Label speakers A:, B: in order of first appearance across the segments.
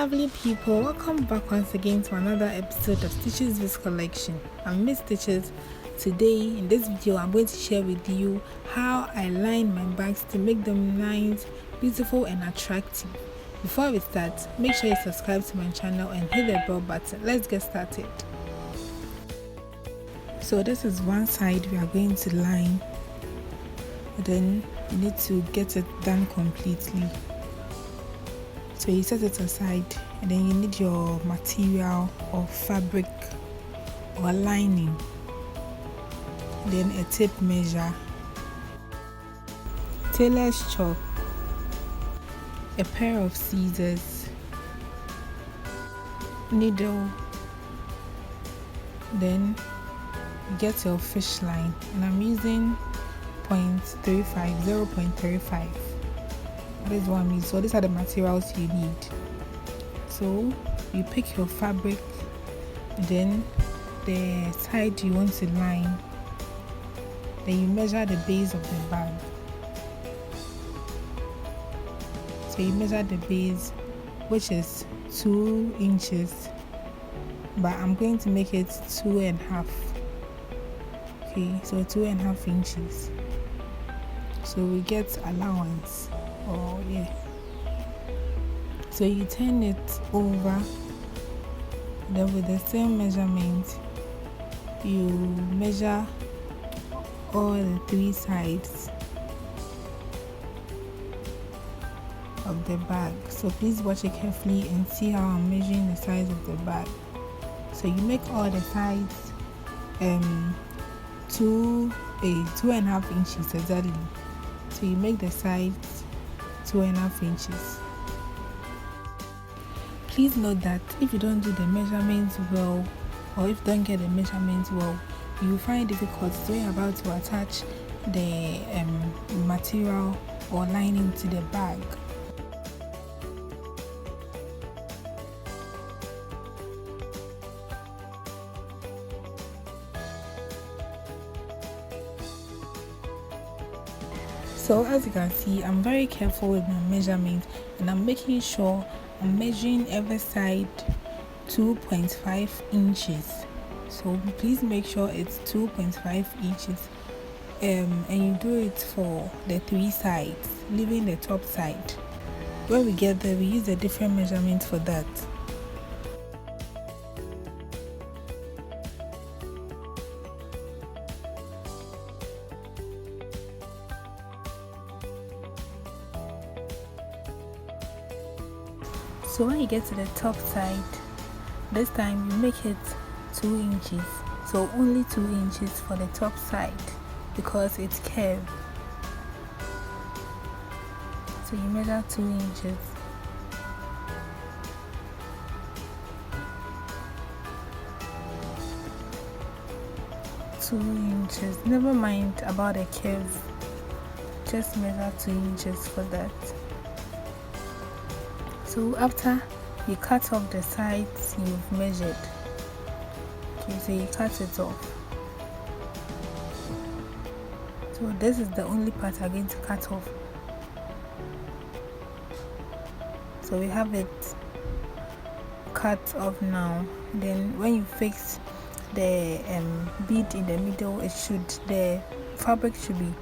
A: lovely people, welcome back once again to another episode of Stitches This Collection. I'm Miss Stitches. Today in this video I'm going to share with you how I line my bags to make them nice, beautiful and attractive. Before we start, make sure you subscribe to my channel and hit the bell button. Let's get started. So this is one side we are going to line, then you need to get it done completely. So you set it aside and then you need your material or fabric or lining, then a tape measure, tailor's chalk, a pair of scissors, needle, then you get your fish line, and I'm using 0.35. This is what I mean. So these are the materials you need. So you pick your fabric, then the side you want to line, then you measure the base of the bag. So you measure the base, which is 2 inches, but I'm going to make it 2.5. Okay, so 2.5 inches. So we get allowance. Oh yeah. So you turn it over, then with the same measurement you measure all the 3 sides of the bag. So please watch it carefully and see how I'm measuring the size of the bag. So you make all the sides 2.5 inches exactly. So you make the sides 2.5 inches. Please note that if you don't do the measurements well, or if you don't get the measurements well, you will find it difficult when you're about to attach the material or lining to the bag. So as you can see, I'm very careful with my measurements and I'm making sure I'm measuring every side 2.5 inches. So please make sure it's 2.5 inches and you do it for the 3 sides, leaving the top side. When we get there, we use a different measurement for that. So when you get to the top side, this time you make it 2 inches. So only 2 inches for the top side because it's curved. So you measure 2 inches. Never mind about the curve. Just measure 2 inches for that. So after you cut off the sides you've measured, okay, so you cut it off. So this is the only part I'm going to cut off. So we have it cut off now. Then when you fix the bead in the middle, the fabric should be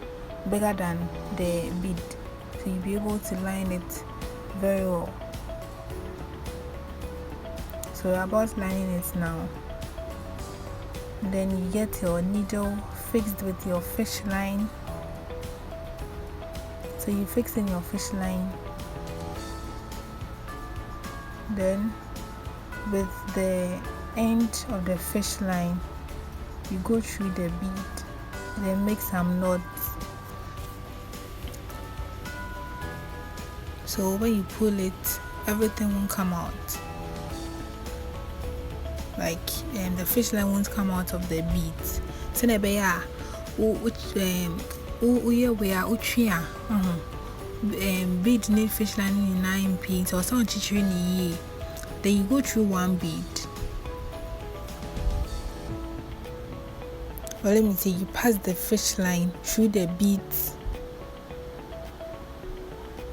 A: bigger than the bead, so you'll be able to line it very well. So we're about lining it now. Then you get your needle fixed with your fish line. So you fix in your fish line. Then with the end of the fish line, you go through the bead, then make some knots. So when you pull it, everything won't come out. Like the fish line won't come out of the beads. So bead need fish line in 9 pieces or something. Then you go through one bead. Well, let me see, you pass the fish line through the beads.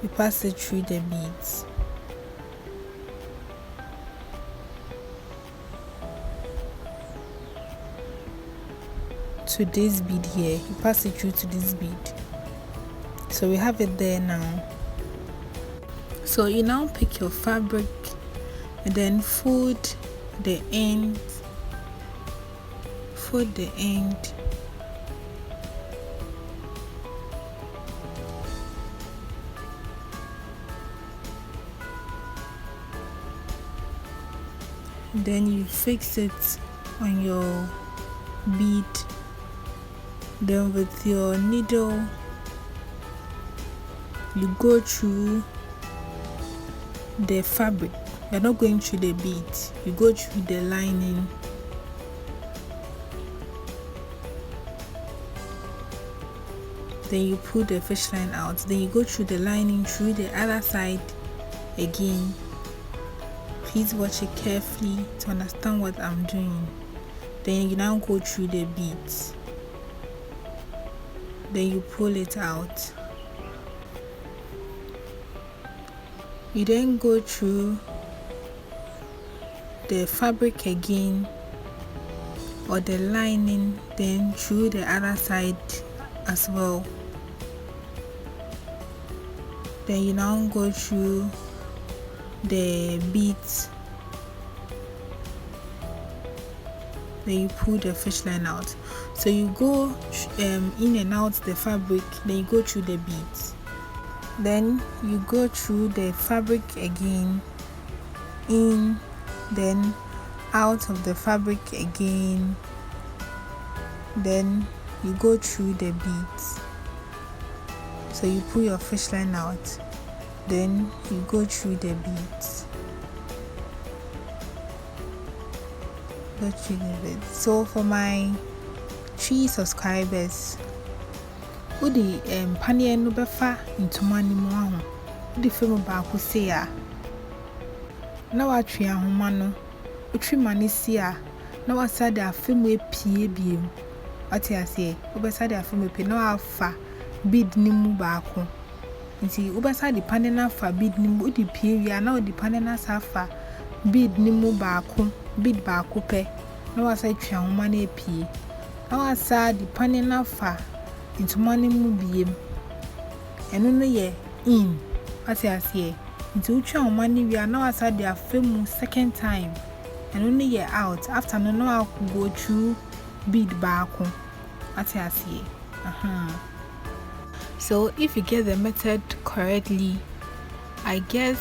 A: You pass it through the beads. to this bead here. You pass it through to this bead. So we have it there now. So you now pick your fabric and then fold the end. Then you fix it on your bead. Then with your needle you go through the fabric. You're not going through the bead, you go through the lining. Then you pull the fish line out. Then you go through the lining through the other side again. Please watch it carefully to understand what I'm doing. Then you now go through the beads. Then you pull it out. You then go through the fabric again, or the lining, then through the other side as well. Then you now go through the beads. Then you pull the fish line out. So you go in and out the fabric, then you go through the beads. Then you go through the fabric again, in, then out of the fabric again. Then you go through the beads. So you pull your fish line out, then you go through the beads. So for my 3 subscribers, udi panye no befa ntoma ni mo aho udi femu ba ko se a na wa twe ahoma no otwi mane si a na wa sa da afemu epie biem ati ase obesa da afemu epie na wa fa bead ni mu ba ko nti obesa di pane na fa bead ni mu udi pie wi a na odi pane na sa fa bead ni mu ba ko bead ba ko pe na wa sa twe ahoma na epie na wa sa di pane na fa ntoma ni mu biem eno no ye in ati ase nti utwa ahoma ni wi a na wa sa di afemu second time eno no ye out after no no go through bead ba ko ati ase So if you get the method correctly, I guess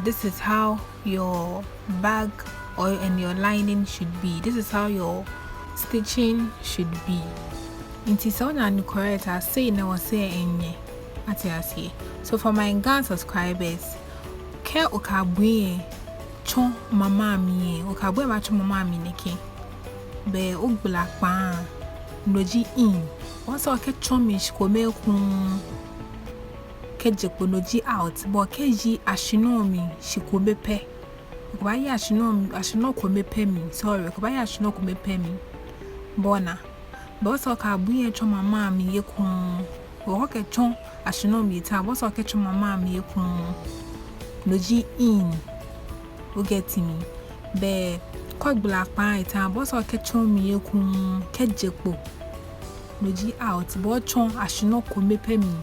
A: this is how your bag and your lining should be. This is how your stitching should be. Inti so na correct, I say na say enye ati ase. So for my Ghana subscribers, ke okabwe chon mama mi okabwe ma chon mama mi neke be ogbla pa noji in once o ke chon mi shikome kun ke jepo noji out but ke ji ashino mi shikome pe okaba yi ashino kome pe mi sorry okaba yi ashino kome pe mi bona but so ka buye chon mama mi ye kun o ke chon ashino mi ta but so ke chon mama mi ye kun noji in o get me be kwa black pa ta but so ke chon mi ye kun ke jepo noji out but chon ashino kome pe mi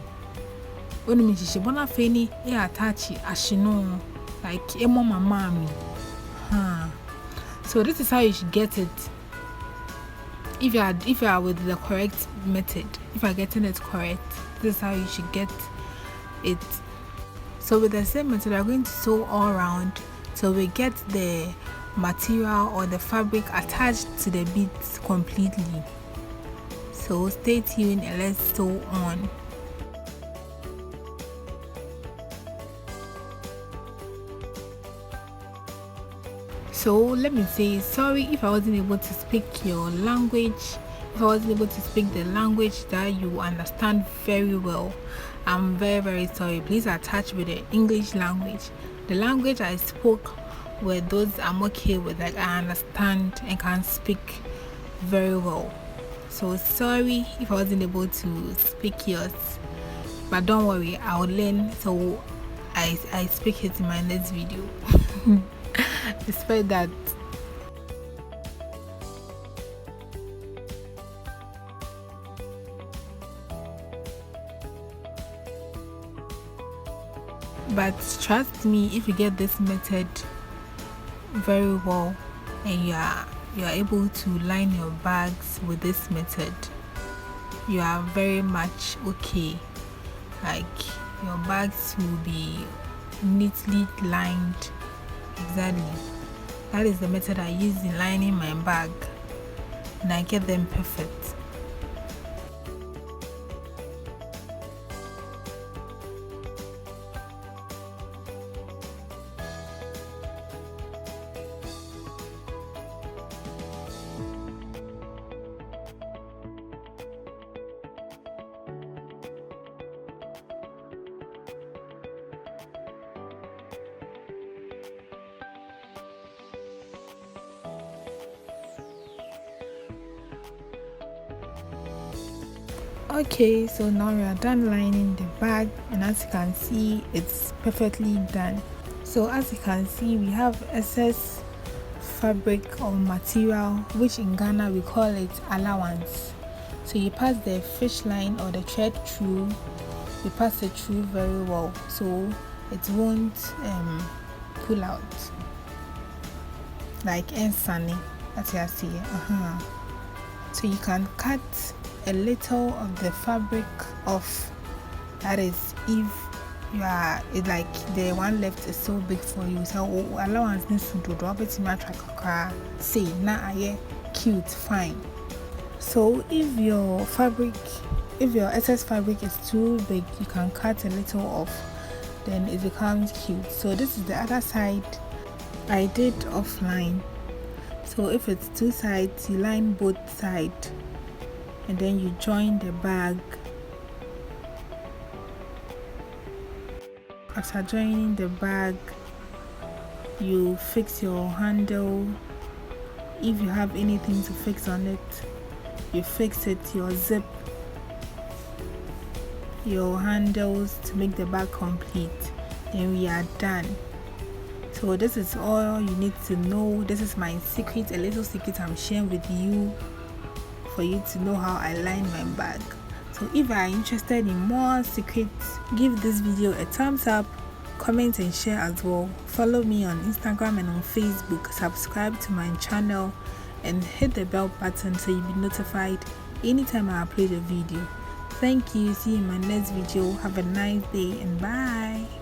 A: onu mi shishe bona feni e attach ashino like emo mama mi so this is how you should get it if you are with the correct method. If you are getting it correct, this is how you should get it. So with the same method, we are going to sew all around till we get the material or the fabric attached to the beads completely. So stay tuned and let's sew on. So let me say sorry if I wasn't able to speak your language, if I wasn't able to speak the language that you understand very well. I'm very, very sorry. Please attach with the English language. The language I spoke were those I'm okay with, like I understand and can speak very well. So sorry if I wasn't able to speak yours, but don't worry, I'll learn. So I speak it in my next video. Despite that. But trust me, if you get this method very well and you are able to line your bags with this method, you are very much okay. Like, your bags will be neatly lined. Exactly. That is the method I use in lining my bag, and I get them perfect. Okay, so now we are done lining the bag, and as you can see, it's perfectly done. So as you can see, we have excess fabric or material, which in Ghana we call it allowance. So you pass the fish line or the thread through, you pass it through very well, so it won't pull out like sunny, as you see. So you can cut a little of the fabric off. That is, if you are like the one left is so big for you, so allowance needs to do say na aye cute, fine. So if your excess fabric is too big, you can cut a little off, then it becomes cute. So this is the other side I did offline. So if it's two sides, you line both sides and then you join the bag. After joining the bag, you fix your handle. If you have anything to fix on it, you fix it, your zip, your handles to make the bag complete. Then we are done. So this is all you need to know. This is my secret, a little secret I'm sharing with you for you to know how I line my bag. So if you are interested in more secrets, give this video a thumbs up, comment and share as well. Follow me on Instagram and on Facebook. Subscribe to my channel and hit the bell button so you'll be notified anytime I upload a video. Thank you. See you in my next video. Have a nice day and bye.